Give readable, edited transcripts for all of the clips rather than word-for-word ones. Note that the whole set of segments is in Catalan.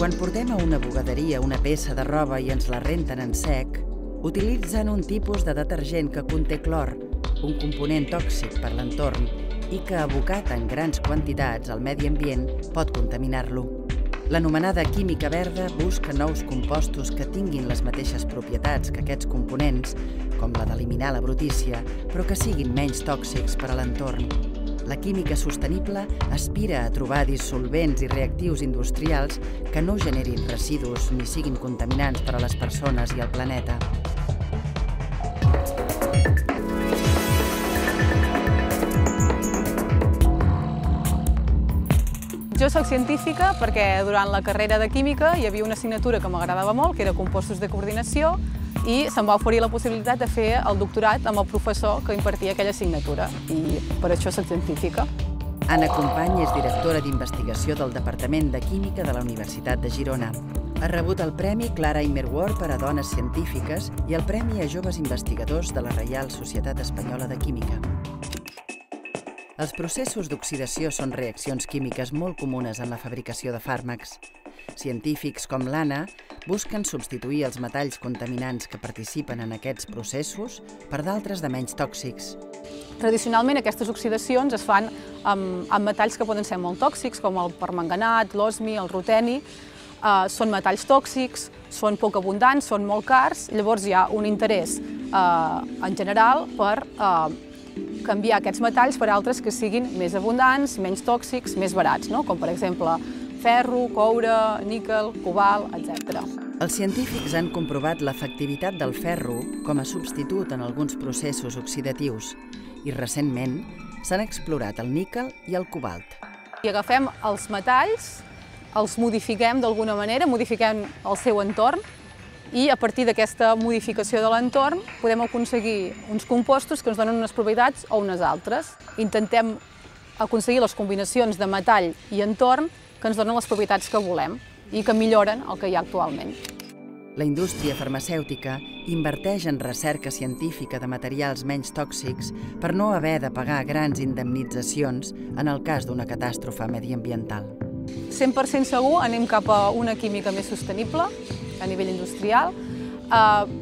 Quan portem a una bugaderia una peça de roba i ens la renten en sec, utilitzen un tipus de detergent que conté clor, un component tòxic per l'entorn i que, abocat en grans quantitats al medi ambient, pot contaminar-lo. L'anomenada química verda busca nous compostos que tinguin les mateixes propietats que aquests components, com la d'eliminar la brutícia, però que siguin menys tòxics per a l'entorn. La química sostenible aspira a trobar dissolvents i reactius industrials que no generin residus ni siguin contaminants per a les persones i el planeta. Jo soc científica perquè durant la carrera de química hi havia una assignatura que m'agradava molt, que era compostos de coordinació, i se'm va oferir la possibilitat de fer el doctorat amb el professor que impartia aquella assignatura, i per això soc científica. Anna Company és directora d'investigació del Departament de Química de la Universitat de Girona. Ha rebut el Premi Clara Immerwahr per a dones científiques i el Premi a joves investigadors de la Reial Societat Espanyola de Química. Els processos d'oxidació són reaccions químiques molt comunes en la fabricació de fàrmacs. Científics com l'Anna busquen substituir els metalls contaminants que participen en aquests processos per d'altres de menys tòxics. Tradicionalment aquestes oxidacions es fan amb metalls que poden ser molt tòxics, com el permanganat, l'osmi, el ruteni. Són metalls tòxics, són poc abundants, són molt cars, llavors hi ha un interès en general per canviar aquests metalls per altres que siguin més abundants, menys tòxics, més barats, com per exemple ferro, coure, níquel, cobalt, etc. Els científics han comprovat l'efectivitat del ferro com a substitut en alguns processos oxidatius i recentment s'han explorat el níquel i el cobalt. I agafem els metalls, els modifiquem d'alguna manera, modifiquem el seu entorn, i a partir d'aquesta modificació de l'entorn podem aconseguir uns compostos que ens donen unes propietats o unes altres. Intentem aconseguir les combinacions de metall i entorn que ens donen les propietats que volem i que milloren el que hi ha actualment. La indústria farmacèutica inverteix en recerca científica de materials menys tòxics per no haver de pagar grans indemnitzacions en el cas d'una catàstrofe mediambiental. 100% segur anem cap a una química més sostenible a nivell industrial,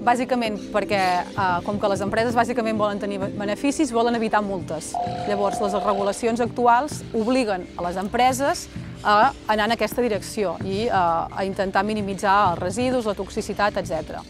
bàsicament perquè, com que les empreses bàsicament volen tenir beneficis, volen evitar multes. Llavors, les regulacions actuals obliguen a les empreses a anar en aquesta direcció i a intentar minimitzar els residus, la toxicitat, etc.